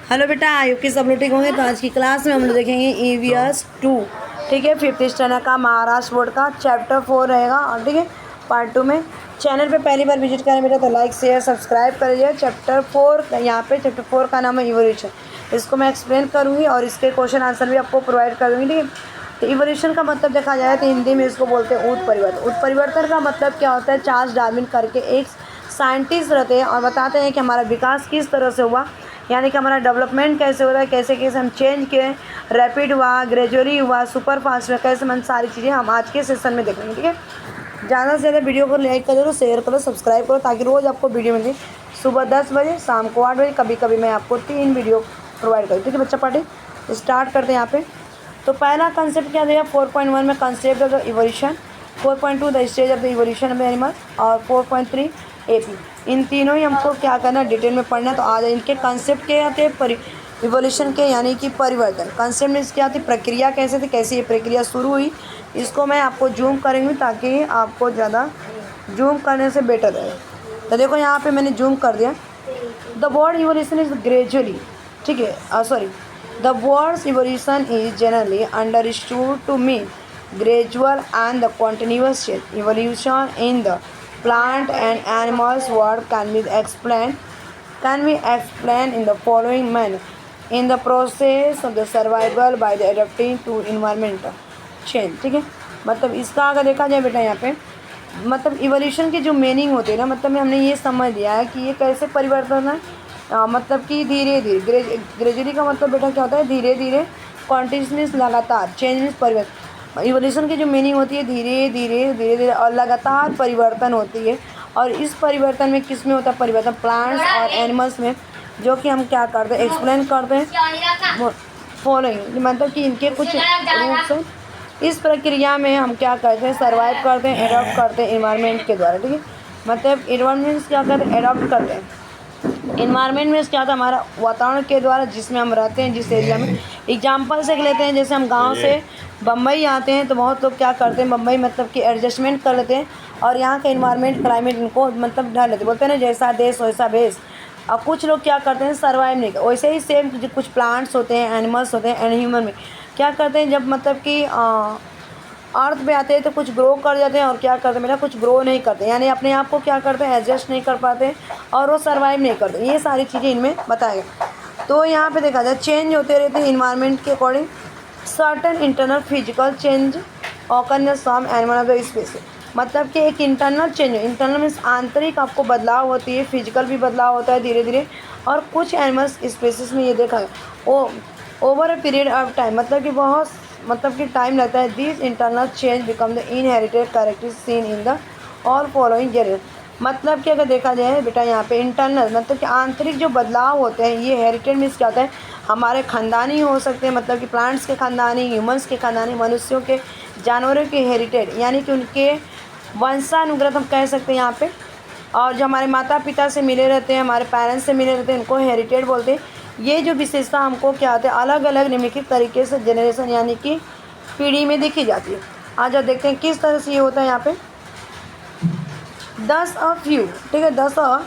Hello बेटा, I hope कि सब लोग ठीक होंगे। तो आज की क्लास में हम लोग देखेंगे EVS 2, ठीक है, 5th स्टैंडर्ड का महाराष्ट्र बोर्ड का चैप्टर 4 रहेगा। और ठीक है, पार्ट 2 में चैनल पे पहली बार विजिट करें बेटा तो लाइक शेयर सब्सक्राइब करिए। चैप्टर 4 यहाँ पे चैप्टर 4 का नाम है इवोल्यूशन। इसको मैं एक्सप्लेन करूँगी और इसके क्वेश्चन आंसर भी आपको प्रोवाइड कर दूँगी, ठीक है। तो इवोल्यूशन का मतलब देखा जाए तो हिंदी में इसको बोलते हैं उत्परिवर्तन। उत्परिवर्तन का मतलब क्या होता है, चार्ल्स डार्विन करके एक साइंटिस्ट रहते हैं और बताते हैं कि हमारा विकास किस तरह से हुआ, यानी कि हमारा डेवलपमेंट कैसे हो रहा है, कैसे कैसे हम चेंज किए, रैपिड हुआ, ग्रेजुअली हुआ, सुपर फास्ट हुआ, कैसे मन सारी चीज़ें हम आज के सेशन में देखेंगे, ठीक है। ज़्यादा से ज़्यादा वीडियो को लाइक करो, शेयर करो, सब्सक्राइब करो, ताकि रोज़ आपको वीडियो मिले। सुबह 10 बजे, शाम को 8 बजे, कभी कभी मैं आपको 3 वीडियो प्रोवाइड करूँ, ठीक है बच्चा। पार्टी स्टार्ट करते हैं यहाँ पे। तो पहला कंसेप्ट क्या दिया 4.1 में, concept of the evolution. 4.2 the stage of the evolution of the animal. और 4.3 AP। इन तीनों ही हमको क्या करना, डिटेल में पढ़ना। तो आज इनके कंसेप्ट क्या आते हैं, इवोल्यूशन के यानी कि परिवर्तन। कंसेप्ट में क्या आती, प्रक्रिया कैसे थी, कैसे ये प्रक्रिया शुरू हुई, इसको मैं आपको जूम करेंगी ताकि आपको ज़्यादा जूम करने से बेटर रहे। तो देखो यहाँ पे मैंने जूम कर दिया। The word evolution is gradually, ठीक है, sorry, the word's evolution is generally understood to mean gradual and the continuous change. Evolution in the plant and animals world can be explained in the following manner. In the process of the survival by the adapting to environmental change, ठीक है। मतलब इसका अगर देखा जाए बेटा यहाँ पे, मतलब इवोल्यूशन की जो मीनिंग होती है ना, मतलब में हमने ये समझ लिया है कि ये कैसे परिवर्तन है। मतलब कि धीरे धीरे, ग्रेजुअली का मतलब बेटा क्या होता है, धीरे धीरे, कॉन्टिन्यूस लगातार, चेंज मीन्स परिवर्तन। इवोल्यूशन की जो मीनिंग होती है धीरे धीरे धीरे धीरे और लगातार परिवर्तन होती है। और इस परिवर्तन में किस में होता है परिवर्तन, प्लांट्स और एनिमल्स में, जो कि हम क्या करते हैं, एक्सप्लेन करते हैं फॉलोइंग, मतलब कि इनके कुछ रूल्स हैं। इस प्रक्रिया में हम क्या करते हैं, सर्वाइव करते हैं, एडॉप्ट करते हैं इन्वायरमेंट के द्वारा, ठीक है। मतलब इन्वायरमेंट क्या करते हैं, एडॉप्ट करते हैं। इन्वायरमेंट में क्या था, हमारा वातावरण के द्वारा जिसमें हम रहते हैं, जिस एरिया में। एग्जांपल से लेते हैं, जैसे हम गांव से बम्बई आते हैं तो बहुत लोग क्या करते हैं, बम्बई मतलब कि एडजस्टमेंट कर लेते हैं और यहाँ का इन्वायरमेंट क्लाइमेट इनको मतलब ढाल लेते, बोलते हैं ना जैसा देश वैसा भेष। और कुछ लोग क्या करते हैं, सर्वाइव नहीं, वैसे ही सेम कुछ प्लांट्स होते हैं, एनिमल्स होते हैं, एंड ह्यूमन में क्या करते हैं, जब मतलब कि अर्थ पे आते हैं तो कुछ ग्रो कर जाते हैं और क्या करते हैं बेटा, कुछ ग्रो नहीं करते, यानी अपने आप को क्या करते हैं, एडजस्ट नहीं कर पाते और वो सर्वाइव नहीं करते। ये सारी चीज़ें इनमें बताएगा। तो यहाँ पे देखा जाए चेंज होते रहते हैं इन्वायरमेंट के according. Certain internal physical change occur in some animal of the species, मतलब कि एक इंटरनल चेंज, इंटरनल मीन्स आंतरिक आपको बदलाव होती है, फिजिकल भी बदलाव होता है धीरे धीरे। और कुछ एनिमल्स स्पीसीज में ये देखा है वो over a period of time, मतलब कि बहुत मतलब कि टाइम लगता है। This internal change become the inherited characteristics seen in the all following generation. मतलब कि अगर देखा जाए बेटा यहाँ पे इंटरनल मतलब कि आंतरिक जो बदलाव होते हैं, ये हेरिटेड मीन्स क्या होता है, हमारे खानदानी हो सकते हैं, मतलब कि प्लांट्स के खानदानी, ह्यूमंस के खानदानी, मनुष्यों के, जानवरों के हेरिटेड, यानी कि उनके वंशानुगत हम कह सकते हैं यहाँ पे। और जो हमारे माता पिता से मिले रहते हैं, हमारे पेरेंट्स से मिले रहते हैं, इनको हेरिटेड बोलते हैं। ये जो विशेषता हमको क्या होता है, अलग अलग निम्नलिखित तरीके से जनरेशन यानी कि पीढ़ी में देखी जाती है। आज आप देखते हैं किस तरह से ये होता है यहाँ पे। 10 अ फ्यू, ठीक है, 10 a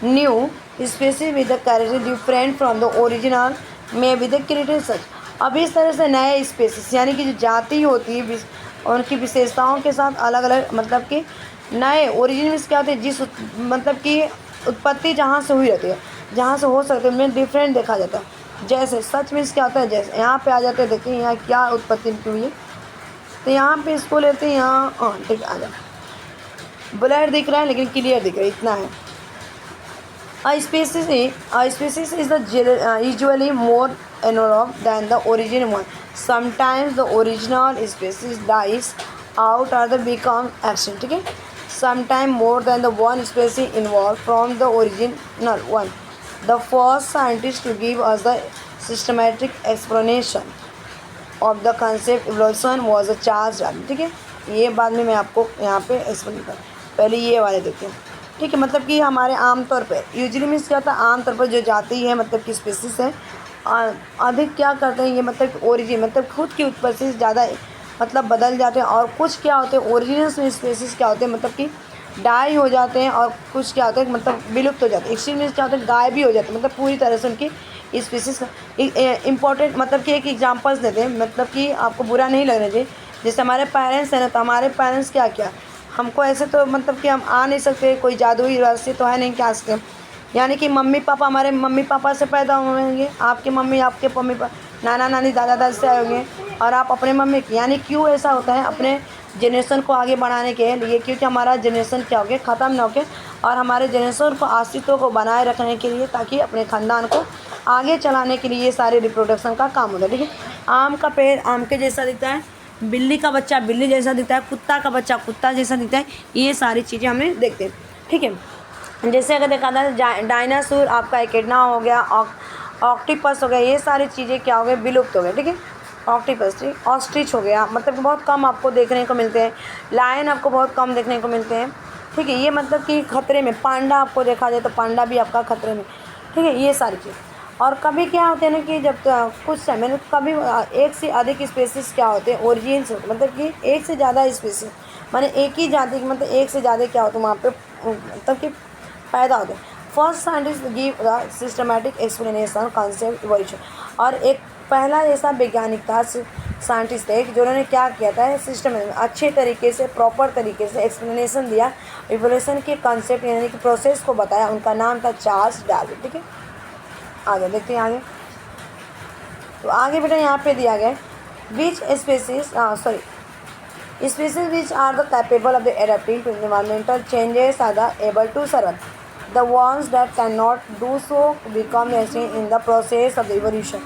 new species with the character different from the original may with the created सच। अब इस तरह से नए स्पीसीज यानी कि जो जाति होती है उनकी विशेषताओं के साथ अलग अलग, मतलब कि नए ओरिजिन क्या होते हैं, जिस मतलब कि उत्पत्ति जहाँ से हुई रहती है, जहाँ से हो सकते हैं, उनमें डिफरेंट देखा जाता है। जैसे सच मीन्स क्या होता है, जैसे यहाँ पे आ जाते हैं, देखिए यहाँ क्या उत्पत्ति की हुई है। तो यहाँ पे इसको लेते हैं, यहाँ ठीक आ जाए, ब्लर दिख रहा है लेकिन क्लियर दिख रहा है, इतना है। A species is usually more anaerobic than the original one. Sometimes the original species dies out or they become extinct, ठीक है। Sometimes more than the one species involved from the original one. The first scientist to give us the systematic explanation of the concept evolution was Charles Darwin, ठीक है। ये बाद में मैं आपको यहाँ पे एक्सप्लेन करूँ, पहले ये वाले देखते हैं, ठीक है। मतलब कि हमारे आमतौर पर यूजली मीन्स क्या होता है, आमतौर पर जो जाति है मतलब कि स्पीसीज है अधिक क्या करते हैं, ये मतलब ओरिजिन मतलब खुद की उत्पत्ति से ज़्यादा मतलब बदल जाते हैं। और कुछ क्या होते हैं ओरिजिनल स्पीसीज क्या होते हैं, मतलब कि डाई हो जाते हैं। और कुछ क्या होता है मतलब विलुप्त हो जाते हैं। एक्सट्रीम मीन्स क्या होता है गायब भी हो जाते हैं, मतलब पूरी तरह से उनकी स्पीसीज का इम्पोर्टेंट मतलब कि एक एग्जांपल्स देते हैं, मतलब कि आपको बुरा नहीं लगना चाहिए। जैसे हमारे पेरेंट्स हैं ना, तो हमारे पेरेंट्स क्या किया, हमको ऐसे तो मतलब कि हम आ नहीं सकते, कोई जादुई रास्ते तो है नहीं कि आ सकते। यानी कि मम्मी पापा हमारे मम्मी पापा से पैदा हुए होंगे, आपके मम्मी आपके मम्मी नाना नानी दादा दादी से आए होंगे, और आप अपने मम्मी की। यानी क्यों ऐसा होता है, अपने जनरेशन को आगे बढ़ाने के लिए, क्योंकि हमारा जनरेशन क्या हो गया, ख़त्म ना हो के, और हमारे जनरेशन को अस्तित्व को बनाए रखने के लिए, ताकि अपने ख़ानदान को आगे चलाने के लिए ये सारे रिप्रोडक्शन का काम होता है। ठीक है, आम का पेड़ आम के जैसा दिखता है, बिल्ली का बच्चा बिल्ली जैसा दिखता है, कुत्ता का बच्चा कुत्ता जैसा दिखता है, ये सारी चीज़ें हमें देखते हैं। ठीक है, जैसे अगर देखा था डायनासोर आपका एकेडना हो गया, ऑक्टिपस हो गया, ये सारी चीज़ें क्या हो गए, विलुप्त हो गए। ठीक है, ऑक्टिपस, ठीक, ऑस्ट्रिच हो गया, मतलब बहुत कम आपको देखने को मिलते हैं। लायन आपको बहुत कम देखने को मिलते हैं। ठीक है, ये मतलब कि खतरे में। पांडा आपको देखा जाए तो पांडा भी आपका खतरे में। ठीक है, ये सारी चीज़। और कभी क्या होते हैं ना कि जब कुछ समय में कभी एक से अधिक स्पेसीज क्या होते हैं, ओरिजिन्स, मतलब कि एक से ज़्यादा स्पेसीज, माने एक ही जाति की, मतलब एक से ज़्यादा क्या होता है वहाँ पे, मतलब कि पैदा होते हैं। First scientist give the systematic explanation concept evolution. और एक पहला ऐसा वैज्ञानिक था, साइंटिस्ट थे, जिन्होंने क्या किया था, सिस्टम अच्छे तरीके से प्रॉपर तरीके से एक्सप्लेनेशन दिया इवोल्यूशन के कॉन्सेप्ट यानी कि प्रोसेस को बताया। उनका नाम था चार्ल्स डार्विन। ठीक है, आगे देखते हैं। आगे तो आगे बेटा यहाँ पे दिया गया विच species which are the capable of the adapting to environmental changes are the able to survive. The ones that cannot do so become extinct in the process of the evolution.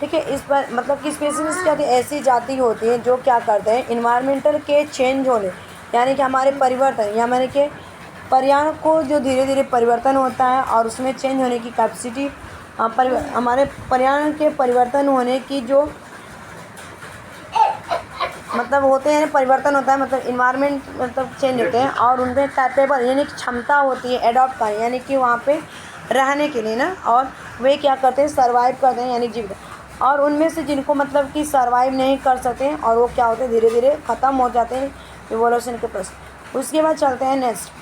ठीक है, इस पर मतलब कि स्पेसीज क्या थी, ऐसी जाति होती है जो क्या करते हैं, इन्वायरमेंटल के चेंज होने, यानी कि हमारे परिवर्तन, या मैंने कि पर्यावरण को जो धीरे धीरे परिवर्तन होता है और उसमें चेंज होने की कैपेसिटी, हमारे पर्यावरण के परिवर्तन होने की जो मतलब होते हैं, परिवर्तन होता है, मतलब इन्वायरमेंट मतलब चेंज होते हैं, और उनमें कैपेबल यानी कि क्षमता होती है एडॉप्ट करने, यानी कि वहाँ पे रहने के लिए ना, और वे क्या करते हैं, सर्वाइव करते हैं, यानी जीवित। और उनमें से जिनको मतलब कि सर्वाइव नहीं कर सकते हैं, और वो क्या होते हैं, धीरे धीरे ख़त्म हो जाते हैं इवोल्यूशन के प्रोसेस। उसके बाद चलते हैं नेक्स्ट,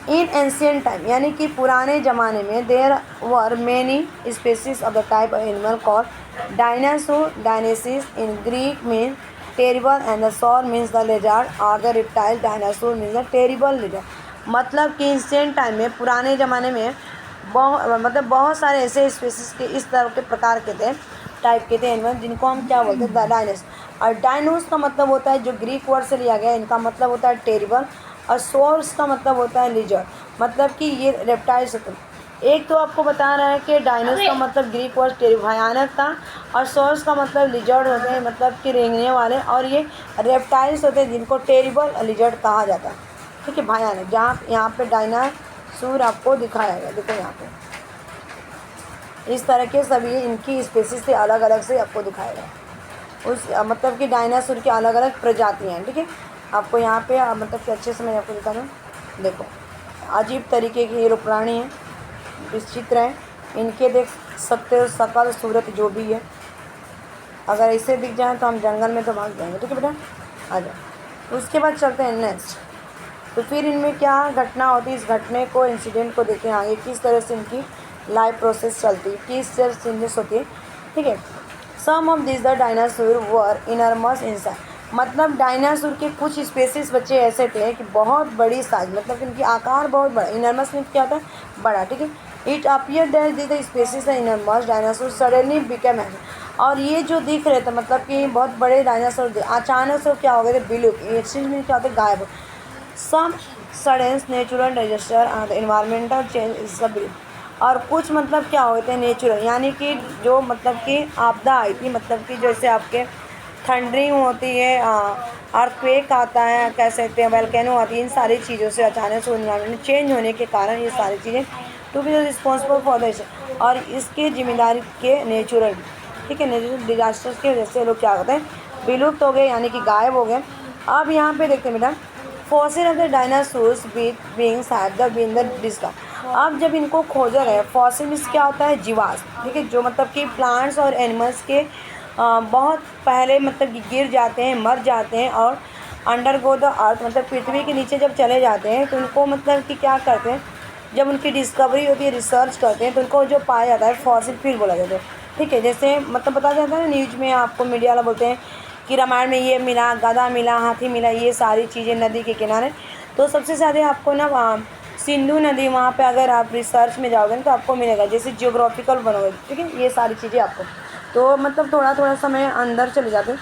इन एंशियंट टाइम, यानी कि पुराने ज़माने में there were many species of the type of animal called dinosaur. Deinos in Greek mean terrible and the saur means the lizard और the reptile. Dinosaur means the terrible lizard. मतलब कि ancient time में, पुराने ज़माने में बहुत सारे ऐसे स्पेसीज के इस तरह के प्रकार के थे, टाइप के थे एनिमल, जिनको हम क्या बोलते हैं, डायनास। और डायनोस का मतलब होता है, जो ग्रीक वर्ड से लिया गया, इनका मतलब होता है टेरिबल, और सोर्स का मतलब होता है लिजर्ड, मतलब कि ये रेप्टाइल्स होते हैं। एक तो आपको बता रहा है कि डायनोस का मतलब ग्रीक वर्ड भयानक था, और सोर्स का मतलब लिजर्ड होते हैं, मतलब कि रेंगने वाले, और ये रेप्टाइल्स होते हैं जिनको टेरिबल लिजर्ड कहा जाता है। ठीक है, भयानक। जहाँ यहाँ पे डायनासोर आपको दिखाया गया, देखो यहाँ पे इस तरह के सभी इनकी स्पेसीज से अलग अलग से आपको दिखाया गया, उस मतलब कि डायनासोर की अलग अलग प्रजातियाँ हैं। ठीक है, आपको यहाँ पे मतलब कि अच्छे से मैं आपको दिखा दूँ। देखो अजीब तरीके के ये लोग प्राणी हैं, विचित्र हैं, इनके देख सकते हो शकल सूरत जो भी है, अगर ऐसे दिख जाए तो हम जंगल में तो भाग जाएंगे। ठीक है बेटा, आ जाओ। उसके बाद चलते हैं नेक्स्ट। तो फिर इनमें क्या घटना होती है, इस घटने को, इंसिडेंट को देखें आगे, किस तरह से इनकी लाइफ प्रोसेस चलती है, किस तरह चेंजेस होती है। ठीक है, some of this the dinosaur were enormous in size. मतलब डायनासोर के कुछ स्पेसीज बच्चे ऐसे थे कि बहुत बड़ी साइज, मतलब इनकी आकार बहुत बड़ा। इनर्मस में क्या होता है, बड़ा। ठीक है, it appear that this species enormous dinosaur suddenly become extinct. और ये जो दिख रहे थे, मतलब कि बहुत बड़े डायनासोर अचानक से क्या हो गए थे, विलुप्त। एक्सटिंक्ट में क्या होता है, गायब। सम सडन नेचुरल डिजास्टर और इन्वायरमेंटल चेंज इज द। और कुछ मतलब क्या होते हैं नेचुरल, यानी कि जो मतलब कि आपदा आई थी, मतलब कि जैसे आपके थंडरिंग होती है, अर्थक्वेक आता है, कह सकते हैं वोल्केनो आती है, इन सारी चीज़ों से अचानक से इन्वायरमेंट चेंज होने के कारण ये सारी चीज़ें to be responsible for this, और इसके जिम्मेदारी के नेचुरल। ठीक है, नेचुरल डिजास्टर्स की वजह से लोग क्या होते हैं, विलुप्त हो गए, यानी कि गायब हो गए। अब यहाँ पे देखते हैं बेटा, fossil of the dinosaurs beings have the been the discover. अब जब इनको खोजा गया, फॉसिल मीन्स क्या होता है, जीवाश्म। ठीक है, जो मतलब कि प्लांट्स और एनिमल्स के बहुत पहले मतलब कि गिर जाते हैं, मर जाते हैं, और अंडर गो द अर्थ मतलब पृथ्वी के नीचे जब चले जाते हैं, तो उनको मतलब कि क्या करते हैं, जब उनकी डिस्कवरी होती है, रिसर्च करते हैं, तो उनको जो पाया जाता है फॉसिल फ्यूल बोला जाता है। ठीक है, जैसे मतलब बताया जाता है ना न्यूज़ में, आपको मीडिया वाला बोलते हैं कि रामायण में ये मिला, गधा मिला, हाथी मिला, ये सारी चीज़ें नदी के किनारे। तो सबसे ज़्यादा आपको ना सिंधु नदी, वहाँ पे अगर आप रिसर्च में जाओगे ना तो आपको मिलेगा, जैसे जियोग्राफिकल बनोगे। ठीक है, ये सारी चीज़ें आपको, तो मतलब थोड़ा थोड़ा समय अंदर चले जाते हैं,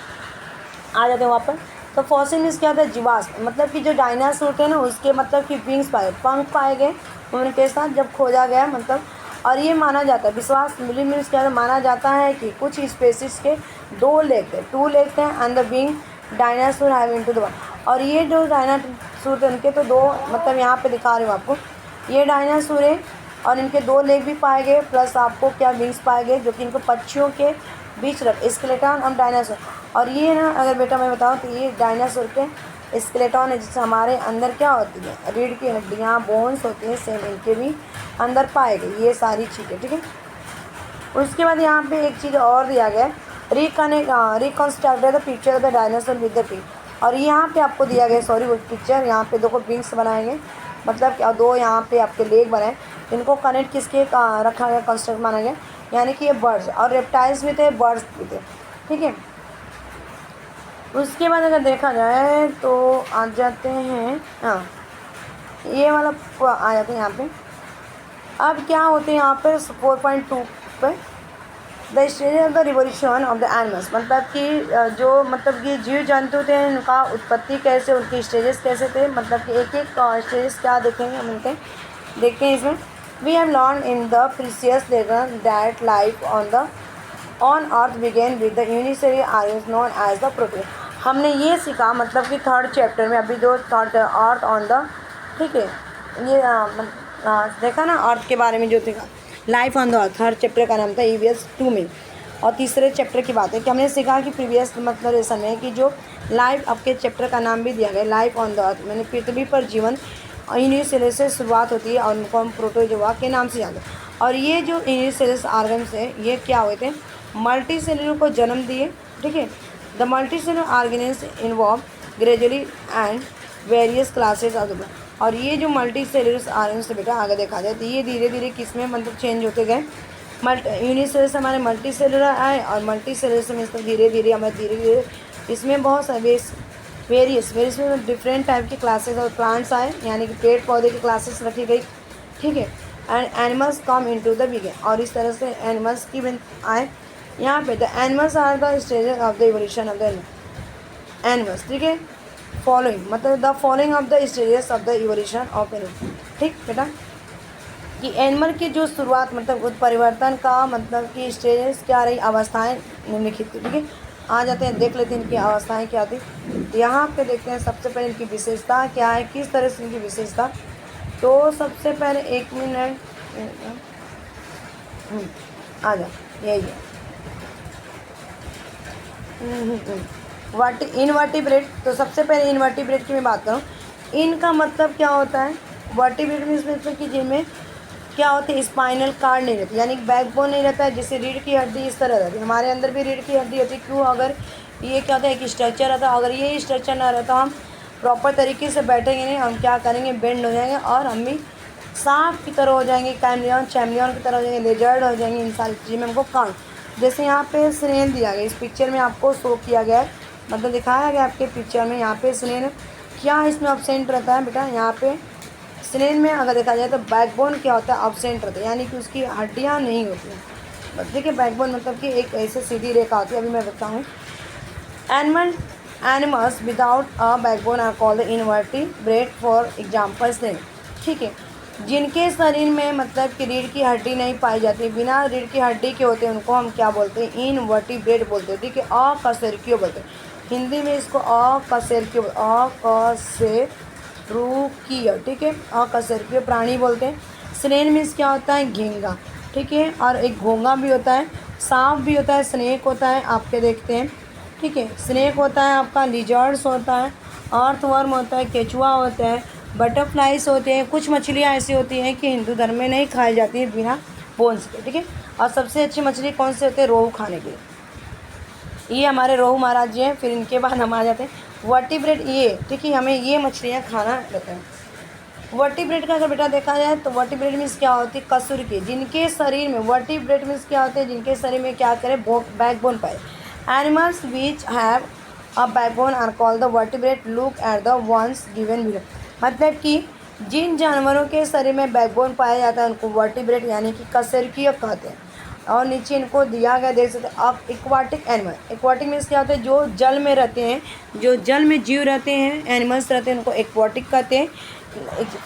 आ जाते हैं वहाँ पर। तो फॉसिल मीन्स क्या होता है, जीवाश्म, मतलब कि जो डायनासोर थे ना उसके मतलब कि विंग्स पाए, पंख पाए गए उनके साथ जब खोजा गया, मतलब। और ये माना जाता है, विश्वास मीन्स क्या है, माना जाता है कि कुछ स्पेसिस के 2 लेग थे, 2 लेग थे and the wing dinosaur have into the one. और ये जो डायनासोर थे उनके तो 2, मतलब यहाँ पे दिखा रही हूँ आपको, ये डायनासोर है और इनके 2 लेग भी पाए गए, प्लस आपको क्या विंग्स पाए गए, जो कि इनको पक्षियों के बीच रख स्केलेटन और डायनासोर। और ये ना अगर बेटा मैं बताऊँ तो ये डायनासोर के स्केलेटन है, जिससे हमारे अंदर क्या होती है, रीढ़ की हड्डियाँ, बोन्स होती हैं, सेम इनके भी अंदर पाए गए ये सारी चीज़ें। ठीक है, उसके बाद यहाँ पे एक चीज़ और दिया गया है, reconstructed the picture of the dinosaur with the teeth. और यहाँ पे आपको दिया गया, सॉरी वो पिक्चर, यहाँ पे देखो विंग्स बनाएंगे, मतलब क्या 2 यहाँ पे आपके लेग बनाए, इनको कनेक्ट किसके रखा गया, कंस्ट्रक्ट माना गया, यानी कि ये बर्ड्स और रेप्टाइल्स भी थे, बर्ड्स भी थे। ठीक है, उसके बाद अगर देखा जाए तो आ जाते हैं, हाँ ये वाला आ जाते हैं यहाँ पे। अब क्या होते हैं यहाँ पे 4.2 पे, the stage of the revolution of the animals, मतलब कि जो मतलब कि जीव जंतु थे उनका उत्पत्ति कैसे, उनके स्टेजेस कैसे थे, मतलब कि एक एक स्टेजेस क्या देखेंगे हम उनके, देखते हैं इसमें। We have learn in the precious lesson that life on earth begin with the unicellular organism known as the protozoa. हमने ये सीखा, मतलब कि 3rd चैप्टर में, अभी जो 3rd अर्थ ऑन द, ठीक है, ये देखा ना अर्थ के बारे में जो देखा, life on the earth, 3rd chapter का नाम था EVS 2 में। और तीसरे चैप्टर की बात है कि हमने सीखा कि प्रीवियस मतलब लेसन में कि जो लाइफ, आपके चैप्टर का नाम भी दिया गया लाइफ ऑन द अर्थ, मैंने पृथ्वी पर जीवन यूनिसेलुलर से शुरुआत होती है और उनको हम प्रोटोजोआ के नाम से जानते हैं। और ये जो यूनिसेलुलर ऑर्गन्स है ये क्या हुए थे, मल्टी सेलुलर को जन्म दिए। ठीक है, the multi cellular organism involve gradually and various classes of the. और ये जो मल्टी सेलुलर ऑर्गेनिज्म बेटा आगे देखा जाए तो ये धीरे धीरे किस में मतलब चेंज होते गए, यूनिसेलुलर से हमारे मल्टी सेलुलर आए, और मल्टी सेलुलर से मतलब धीरे धीरे हमारे धीरे धीरे इसमें बहुत सारे वेरियस में डिफरेंट टाइप के क्लासेस और प्लांट्स आए, यानी कि पेड़ पौधे की क्लासेस रखी गई। ठीक है, and animals come into the begin, और इस तरह से एनिमल्स की भी आए यहाँ पे। The animals are the stages of the evolution of the animals. ठीक है, फॉलोइंग मतलब the following of the stages of the evolution of animal. ठीक बेटा, कि एनिमल की जो शुरुआत मतलब परिवर्तन का मतलब कि स्टेजेस क्या रही, अवस्थाएं निम्नलिखित थी। ठीक है, आ जाते हैं देख लेते हैं इनकी अवस्थाएं क्या थी। यहाँ पे देखते हैं सबसे पहले इनकी विशेषता क्या है, किस तरह से इनकी विशेषता। तो सबसे पहले 1 मिनट आ जा, यही है इनवर्टिब्रेट। तो सबसे पहले इनवर्टिब्रेट की मैं बात करूँ, इनका मतलब क्या होता है, वर्टिब्रेट मीन्स मतलब कि जिनमें क्या होती है, स्पाइनल कार्ड नहीं रहती, यानी बैकबोन नहीं रहता है, जैसे रीढ़ की हड्डी इस तरह रहती है, हमारे अंदर भी रीढ़ की हड्डी होती है। क्यों, अगर ये क्या होता है एक स्ट्रक्चर रहता है, अगर ये स्ट्रक्चर ना रहता हम प्रॉपर तरीके से बैठेंगे नहीं, हम क्या करेंगे, बेंड हो जाएंगे और हम भी सांप की तरह हो जाएंगे, चैमलियन की तरह हो जाएंगे, लेजर्ड हो जाएंगे, इन सारी चीज़ें में हमको कान। जैसे यहाँ पे स्नेल दिया गया, इस पिक्चर में आपको शो किया गया है, मतलब दिखाया गया आपके पिक्चर में। यहाँ पे स्नेल क्या इसमें अब्सेंट रहता है बेटा, यहाँ पे स्नेल में अगर देखा जाए तो बैकबोन क्या होता है, अब्सेंट रहता है, यानी कि उसकी हड्डियाँ नहीं होती हैं। बस देखिए बैकबोन मतलब कि एक ऐसे सीधी रेखा होती है। अभी मैं बताऊँ, animals without a backbone are called invertebrate, for example snail. ठीक है, जिनके शरीर में मतलब कि रीढ़ की हड्डी नहीं पाई जाती, बिना रीढ़ की हड्डी के होते हैं, उनको हम क्या बोलते हैं, इनवर्टिब्रेट बोलते हैं। ठीक है, अकशेरुकीय बोलते हैं, हिंदी में इसको अकशेरुकीय, अकशेरुकीय। ठीक है, अकशेरुकीय प्राणी बोलते हैं। स्नेल मीन्स क्या होता है, घेंगा। ठीक है, और एक घोंगा भी होता है, सांप भी होता है, स्नेक होता है, आपके देखते हैं। ठीक है, स्नेक होता है आपका, लिजर्ड्स होता है, अर्थवर्म होता है, केचुआ होता है, बटरफ्लाइज होते हैं। कुछ मछलियाँ ऐसी होती हैं कि हिंदू धर्म में नहीं खाई जाती है बिना बोन्स के। ठीक है, और सबसे अच्छी मछली कौन से होते हैं, रोहू खाने के लिए, ये हमारे रोहू महाराज जी हैं। फिर इनके बाद हम आ जाते हैं वर्टिब्रेट ये। ठीक है, हमें ये मछलियाँ खाना रहता है। वर्टिब्रेट का अगर बेटा देखा जाए तो वर्टिब्रेट मीन्स क्या होती है, कशुरुकी, जिनके शरीर में, वर्टिब्रेट मीन्स क्या होते हैं, जिनके शरीर में क्या करें, बैकबोन पाए। Animals which have a backbone are called the vertebrate, look at the ones given below. मतलब कि जिन जानवरों के शरीर में बैकबोन पाया जाता है उनको वर्टिब्रेट यानी कि कशेरुकीय कहते हैं। और नीचे इनको दिया गया देख सकते हैं। अब एक्वाटिक एनिमल, एक्वाटिक मीन्स क्या होता है, जो जल में रहते हैं, जो जल में जीव रहते हैं, एनिमल्स रहते हैं, उनको एक्वाटिक कहते हैं।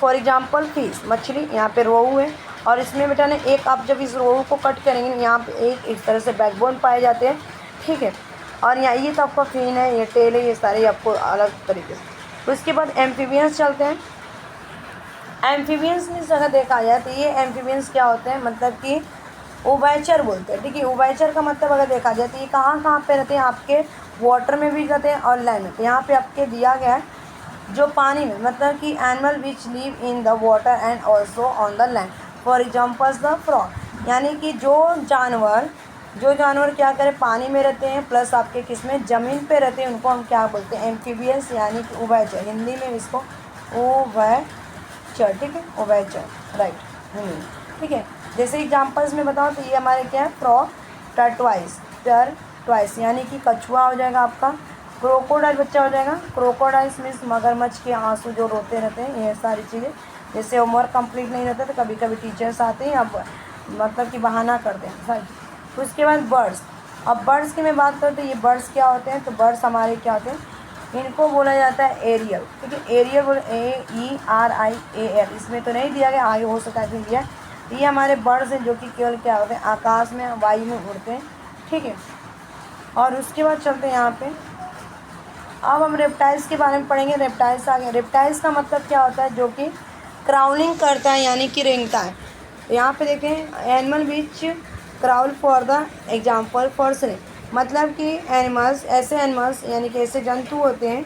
फॉर एग्जांपल फिश, मछली, यहाँ पे रोहू है, और इसमें बेटा ने एक, आप जब इस रोहू को कट करेंगे यहाँ पे एक इस तरह से बैकबोन पाए जाते हैं, ठीक है। और यहाँ ये तो आपका फिन है, ये टेल है, ये सारे आपको अलग तरीके से। उसके बाद एम्फीबियंस चलते हैं। एम्फीबियंस में अगर देखा जाए तो ये एम्फीबियंस क्या होते हैं, मतलब कि उभयचर बोलते हैं, ठीक है। उभयचर का मतलब अगर देखा जाए तो ये कहाँ कहाँ पे रहते हैं, आपके वाटर में भी रहते हैं और लैंड में। तो यहाँ पे आपके दिया गया है जो पानी में, मतलब कि animal which live in the water and also on the land, for examples the frog. यानी कि जो जानवर क्या करें, पानी में रहते हैं प्लस आपके किसमें, ज़मीन पे रहते हैं, उनको हम क्या बोलते हैं, एम्फीबियंस यानी कि उभयचर। हिंदी में इसको उभयचर, ठीक है, उभयचर, राइट, हिंदी, ठीक है। जैसे एग्जांपल्स में बताओ तो ये हमारे क्या है, फ्रॉग, टर्टवाइस यानी कि कछुआ हो जाएगा आपका, क्रोकोडाइल बच्चा हो जाएगा। क्रोकोडाइल्स मीन्स मगरमच्छ के आंसू जो रोते रहते हैं, ये सारी चीज़ें। जैसे होमवर्क कंप्लीट नहीं रहता तो कभी कभी टीचर्स आते हैं, अब मतलब कि बहाना करते हैं, राइट। तो उसके बाद बर्ड्स। अब बर्ड्स की मैं बात करूँ तो ये बर्ड्स क्या होते हैं, तो बर्ड्स हमारे क्या होते हैं, इनको बोला जाता है एरियल, ठीक है। एरियल बोले AERIAL, इसमें तो नहीं दिया गया, आगे हो सकता है दिया। ये हमारे बर्ड्स हैं जो कि केवल क्या होते हैं, आकाश में, वायु में उड़ते हैं, ठीक है। और उसके बाद चलते हैं यहाँ पे, अब हम रेप्टाइल्स के बारे में पढ़ेंगे। रेप्टाइल्स आ गए। रेप्टाइल्स का मतलब क्या होता है, जो कि क्राउलिंग करता है यानी कि रेंगता है। तो यहाँ पे देखें, animal which crawl for the example for snake, मतलब कि एनिमल्स, ऐसे एनिमल्स यानी कि ऐसे जंतु होते हैं,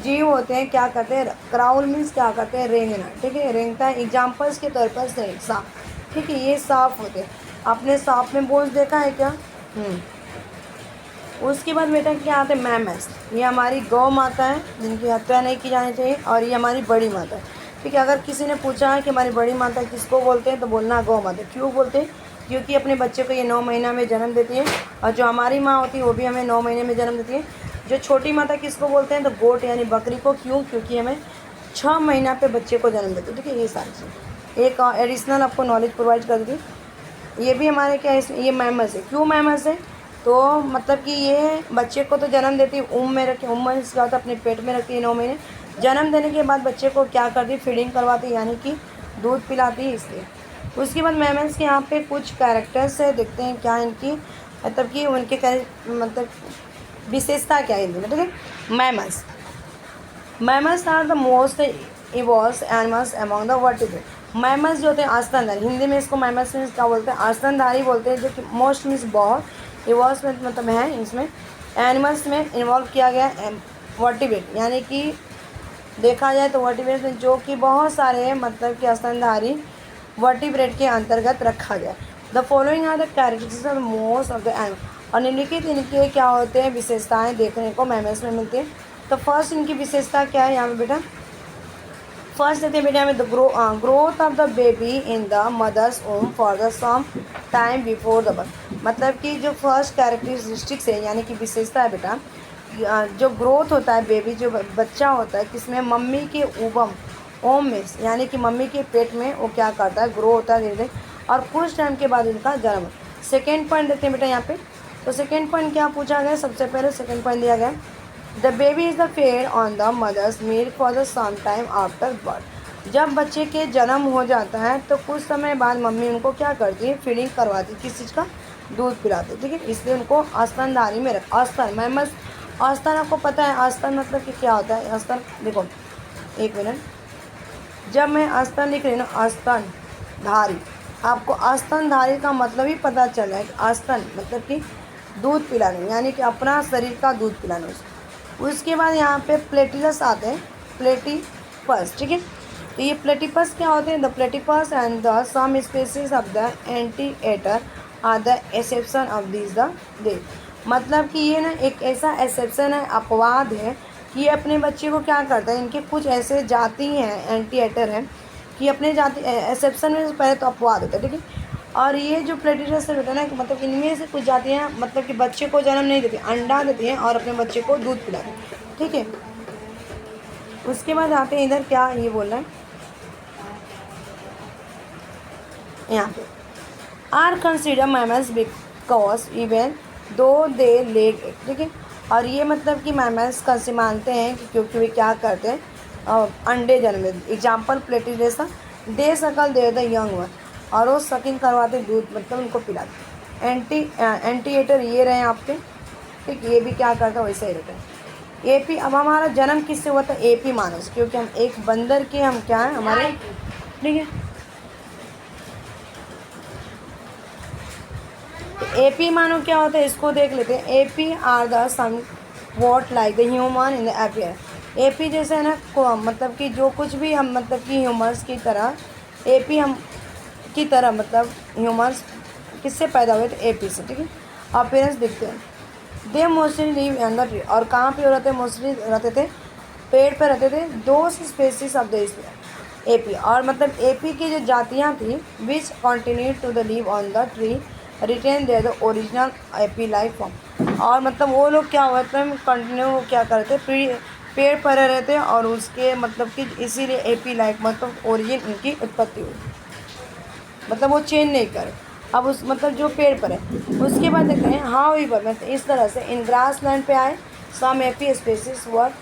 जीव होते हैं, क्या करते हैं, क्राउल मीन्स क्या करते हैं, रेंगना, ठीक है, रेंगता है। एग्जाम्पल्स के तौर पर स्नेक, सांप, ठीक है, ये सांप होते हैं। आपने सांप में बोझ देखा है क्या? उसके बाद बेटा क्या आते हैं, मैमल्स। ये हमारी गौ माता है जिनकी हत्या नहीं की जानी चाहिए, और ये हमारी बड़ी माता है, ठीक है। अगर किसी ने पूछा है कि हमारी बड़ी माता किसको बोलते हैं, तो बोलना गौ माता। क्यों बोलते हैं? क्योंकि अपने बच्चे को ये 9 महीना में जन्म देती है, और जो हमारी माँ होती है वो भी हमें 9 महीने में जन्म देती है। जो छोटी माता किसको बोलते हैं, तो गोट यानी बकरी को। क्यों? क्योंकि हमें 6 महीना पे बच्चे को जन्म देती है, ठीक है। ये सारी चीज़ एक एडिशनल आपको नॉलेज प्रोवाइड कर दी। ये भी हमारे क्या है, ये मैमल्स है। क्यों मैमल्स है? तो मतलब कि ये बच्चे को तो जन्म देती है, उम्र में रखे, उम्र में क्या होता है, अपने पेट में रखती है 9 महीने। जन्म देने के बाद बच्चे को क्या करती है, फीडिंग करवाती है, यानी कि दूध पिलाती है, इसलिए। उसके बाद मैमल्स के यहाँ पे कुछ कैरेक्टर्स है, देखते हैं क्या इनकी, मतलब कि उनके मतलब विशेषता क्या है इनकी, ठीक है। Mammals are the most evolved animals among the vertebrate. Mammals जो होते हैं आस्तनधारी, हिंदी में इसको मैमल्स मीन्स क्या बोलते हैं, आस्तनधारी बोलते हैं, जो कि मोस्ट मीन्स बहुत, इवॉल्व में मतलब है, इसमें एनिमल्स में इन्वॉल्व किया गया वर्टिब्रेट, यानी कि देखा जाए तो वर्टिब्रेट में जो कि बहुत सारे मतलब कि स्तनधारी वर्टिब्रेट के अंतर्गत रखा गया। The following are the characteristics of most of the animal, और निम्नलिखित इनके क्या होते हैं, विशेषताएं देखने को मैमल्स में मिलती हैं। तो फर्स्ट इनकी विशेषता क्या है यहाँ पे बेटा, फर्स्ट देते हैं बेटा हमें, the growth of the baby in the mother's womb for the some time before the birth. मतलब कि जो फर्स्ट कैरेक्टरिस्टिक्स है यानी कि विशेषता है बेटा, जो ग्रोथ होता है बेबी, जो बच्चा होता है किसमें, मम्मी के ओम में, यानी कि मम्मी के पेट में वो क्या करता है, ग्रो होता है धीरे धीरे, और कुछ टाइम के बाद इनका जन्म। सेकेंड पॉइंट देते हैं बेटा यहाँ पे। तो सेकेंड पॉइंट क्या पूछा गया, सबसे पहले सेकेंड पॉइंट दिया गया, the baby is the fed on the mother's milk for the some time after birth. जब बच्चे के जन्म हो जाता है तो कुछ समय बाद मम्मी उनको क्या करती है, फीडिंग करवाती है, किस चीज़ का, दूध पिलाती है, ठीक है। इसलिए उनको स्तनधारी में रख। स्तन मैमल्स, स्तन आपको पता है, स्तन मतलब कि क्या होता है, स्तन देखो, एक मिनट, जब मैं स्तन लिख रही हूँ ना, स्तनधारी, आपको स्तनधारी का मतलब ही पता चला है कि स्तन मतलब कि दूध पिलाने, यानी कि अपना शरीर का दूध पिलाने। उसके बाद यहाँ पे प्लेटिपस आते हैं, प्लेटिपस, ठीक है। तो ये प्लेटिपस क्या होते हैं, the platypus and the some species of the anteater are the exception of this the day. मतलब कि ये ना एक ऐसा एक्सेप्शन है, अपवाद है, कि ये अपने बच्चे को क्या करता है, इनके कुछ ऐसे जाति हैं, एंटीएटर हैं, कि अपने जाति एक्सेप्शन में पहले तो अपवाद होता है, ठीक है। और ये जो प्लेटिडस होता है ना, मतलब इनमें से कुछ जातियाँ मतलब कि बच्चे को जन्म नहीं देती, अंडा देती हैं और अपने बच्चे को दूध पिलाती हैं, ठीक है। उसके बाद आते हैं इधर, क्या ये बोल रहा है यहाँ पे, are consider mammals because even though they leg egg, ठीक है। और ये मतलब कि मैमल्स का से मानते हैं कि क्योंकि वे क्या करते हैं, अंडे जन्म देते। एग्जाम्पल प्लेटिडेसा, दे सकल दे द यंग वन, और वो सकिंग करवाते, दूध मतलब उनको पिलाते। एंटीएटर ये रहे आपके, ठीक, ये भी क्या करता है वैसे ही रहता है। एपी, अब हमारा जन्म किससे हुआ था, एपी मानव से, क्योंकि हम एक बंदर के हम क्या हैं हमारे, ठीक है। एपी मानो क्या होता है, इसको देख लेते हैं। Ape are the somewhat like the human in the appear. Ape जैसे है ना मतलब कि जो कुछ भी हम मतलब कि ह्यूमन्स की तरह, एपी हम की तरह मतलब ह्यूमन्स किससे पैदा हुए थे, एपी से, ठीक है। अपीयरेंस दिखते हैं। They mostly live in the tree, और कहाँ पे रहते, मोस्टली रहते थे पेड़ पे रहते थे। दो स्पेसीज ऑफ द एपी, और मतलब एपी की जो जातियाँ थी which continue to the live on the tree retain there the original ape life form. और मतलब वो लोग क्या होता है कंटिन्यू क्या करते, पेड़ पर रहते हैं और उसके मतलब कि इसीलिए एपी लाइफ मतलब ओरिजिन उनकी उत्पत्ति हुई, मतलब वो चेंज नहीं करे अब उस मतलब जो पेड़ पर है। उसके बाद देखते हैं हाउ ईवर, मतलब इस तरह से इन ग्रास लैंड पे आए, some ape species were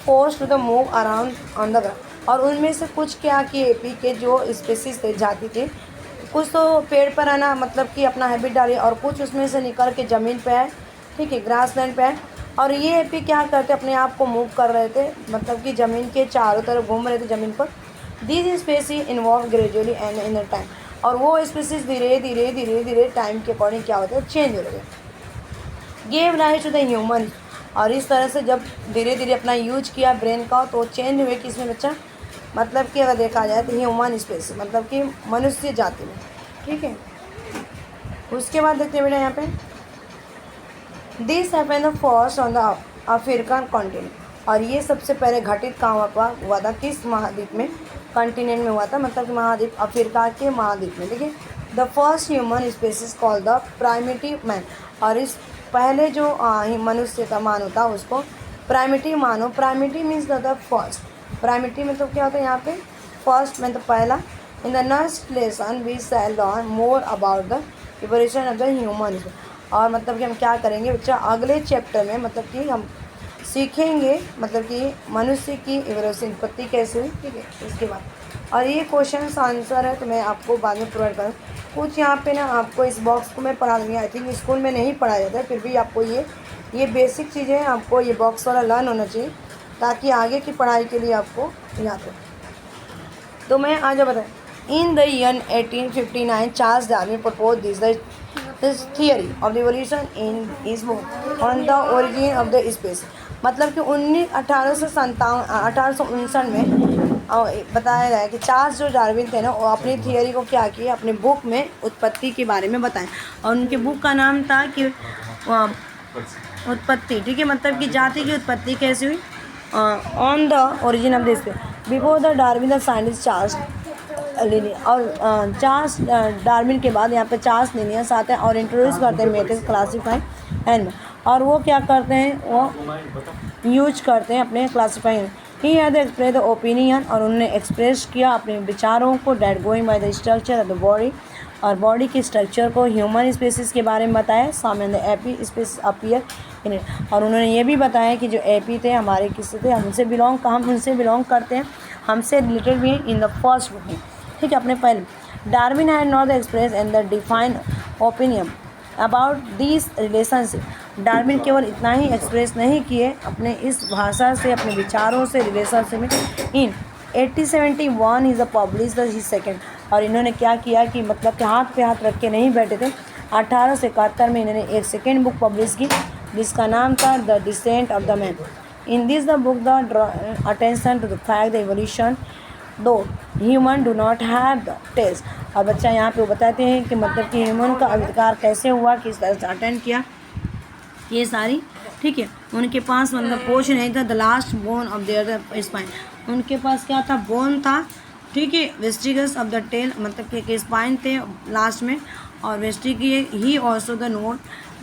force to the move around on the ground. और उनमें से कुछ क्या कि एपी के जो स्पेसिस थे, जाति थे, कुछ तो पेड़ पर आना मतलब कि अपना हैबिट डाली, और कुछ उसमें से निकल के ज़मीन पे आए, ठीक है, ग्रास लैंड पे आए। और ये एपी क्या करते, अपने आप को मूव कर रहे थे, मतलब कि ज़मीन के चारों तरफ घूम रहे थे ज़मीन पर। This species involve gradually and in the time, और वो स्पेसीज धीरे धीरे धीरे धीरे टाइम के अकॉर्डिंग क्या होता है, चेंज हो रहे हैं। Gave rise to the human, और इस तरह से जब धीरे धीरे अपना यूज किया ब्रेन का, तो चेंज हुए किसमें बच्चा, मतलब कि अगर देखा जाए तो ह्यूमन स्पेस मतलब कि मनुष्य जाति में, ठीक है। उसके बाद देखते हैं बेटा यहाँ पे, this happen the first on the African continent, और ये सबसे पहले घटित कहाँ हुआ था, किस महाद्वीप में, कॉन्टिनेंट में हुआ था, मतलब कि महाद्वीप अफ्रीका के महाद्वीप में, ठीक है। The first human species called the primitive man, और इस पहले जो मनुष्य का मानव था उसको प्राइमेटिव मानो। Primitive means the first, primitive मतलब क्या होता है यहाँ पे, फर्स्ट मतलब पहला। In the next lesson we shall learn more about the evolution of the human, और मतलब कि हम क्या करेंगे बच्चा अगले चैप्टर में, मतलब कि हम सीखेंगे मतलब कि मनुष्य की इवोल्यूशन उत्पत्ति कैसे हुई, ठीक है। इसके बाद और ये क्वेश्चन आंसर है तो मैं आपको बाद में प्रोवाइड करूँ। कुछ यहाँ पे ना आपको इस बॉक्स को मैं पढ़ा दूँगी, आई थिंक स्कूल में नहीं पढ़ाया जाता है, फिर भी आपको ये बेसिक चीज़ें आपको ये बॉक्स वाला लर्न होना चाहिए, ताकि आगे की पढ़ाई के लिए आपको याद हो। तो मैं आज बताएं, in the year 1859 Charles Darwin propose this theory of the evolution in his book on the origin of the space. मतलब कि 1859 में बताया गया कि चार्ल्स जो डार्विन थे ना, वो अपनी थियरी को क्या किए, अपने बुक में उत्पत्ति के बारे में बताएं, और उनके बुक का नाम था कि उत्पत्ति, ठीक है, मतलब कि जाति की उत्पत्ति कैसे हुई, on the origin of this. Before the Darwin the scientist Charles Linnaeus, और चार्ल्स डार्विन के बाद यहाँ पे चार्ल्स लिनियस आते हैं और इंट्रोड्यूस करते हैं मेथड क्लासीफाई एंड, और वो क्या करते हैं, वो यूज करते हैं अपने classify. He had express the opinion, और उन्होंने एक्सप्रेस किया अपने विचारों को, that going by the structure of the body, और बॉडी के स्ट्रक्चर को, ह्यूमन स्पेसिस के बारे में बताया, सामने the ape species appear in it. और उन्होंने ये भी बताया कि जो एपी थे हमारे किससे थे, हम उनसे बिलोंग करते हैं, हमसे रिलेटेड भी इन द फर्स्ट बुक में, ठीक है, अपने पहले। Darwin had not express and the define opinion about this relationship. Darwin केवल इतना ही एक्सप्रेस नहीं किए अपने इस भाषा से, अपने विचारों से रिलेशनशिप में। इन 1871 is a publish the second, और इन्होंने क्या किया कि मतलब कि हाथ पे हाथ रख के नहीं बैठे थे। 1871 में इन्होंने एक सेकेंड बुक पब्लिश की जिसका नाम था the descent of the man. In this the book the attention to the fact the evolution though human do not have the test. और बच्चा यहाँ पे बताते हैं कि मतलब कि ह्यूमन का आविष्कार कैसे हुआ, किस तरह से अटेंड किया, ये सारी, ठीक है। उनके पास मतलब पोष नहीं था, the last bone of their spine, उनके पास क्या था, बोन था, ठीक है। वेस्टिगस ऑफ द टेल मतलब कि एक स्पाइन थे लास्ट में, और vestigial he also the note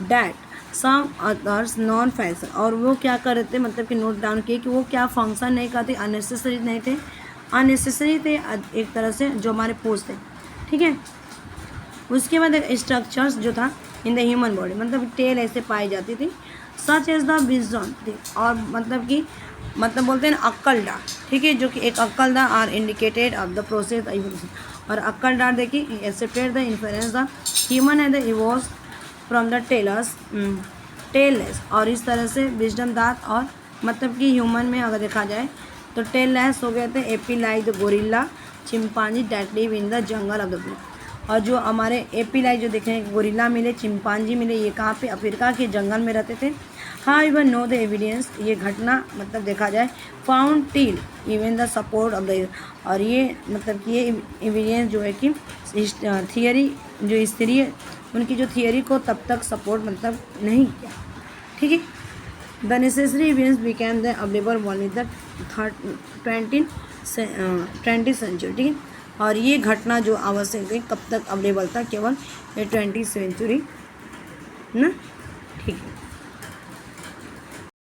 that some others non function, और वो क्या कर रहे थे मतलब कि नोट डाउन किए कि वो क्या फंक्शन नहीं करते, अननेसेसरी नहीं थे, अननेसेसरी थे एक तरह से जो हमारे पोज थे। ठीक है। उसके बाद स्ट्रक्चर्स जो था इन द ह्यूमन बॉडी, मतलब टेल ऐसे पाई जाती थी, सच एज द विजन थी, और मतलब कि मतलब बोलते हैं ना अक्कल डार, ठीक है, जो कि एक अक्कल डार are indicated of the process evolution, और अक्कल डार देखिए accepted the influence the human and the evolve from the tailed tailless, और इस तरह से विजडम दांत, और मतलब कि ह्यूमन में अगर देखा जाए तो टेललेस हो गए थे AP like the gorilla chimpanzee that live in the jungle of the Bush, और जो हमारे एपी लाइक जो देखे हैं गोरिल्ला मिले, चिंपांजी मिले, ये कहाँ पे अफ्रीका के जंगल में रहते थे। हाँ इवन नो द एविडेंस, ये घटना मतलब देखा जाए found till even the support of the, और ये मतलब कि ये एविडेंस जो है कि थियरी जो हिस्ट्री उनकी जो थियरी को तब तक सपोर्ट मतलब नहीं किया। ठीक है। The necessary evidence became the available only the 20th century. ठीक है। और ये घटना जो आवश्यक है कब तक अवेलेबल था, केवल ये 20th सेंचुरी ना। ठीक है।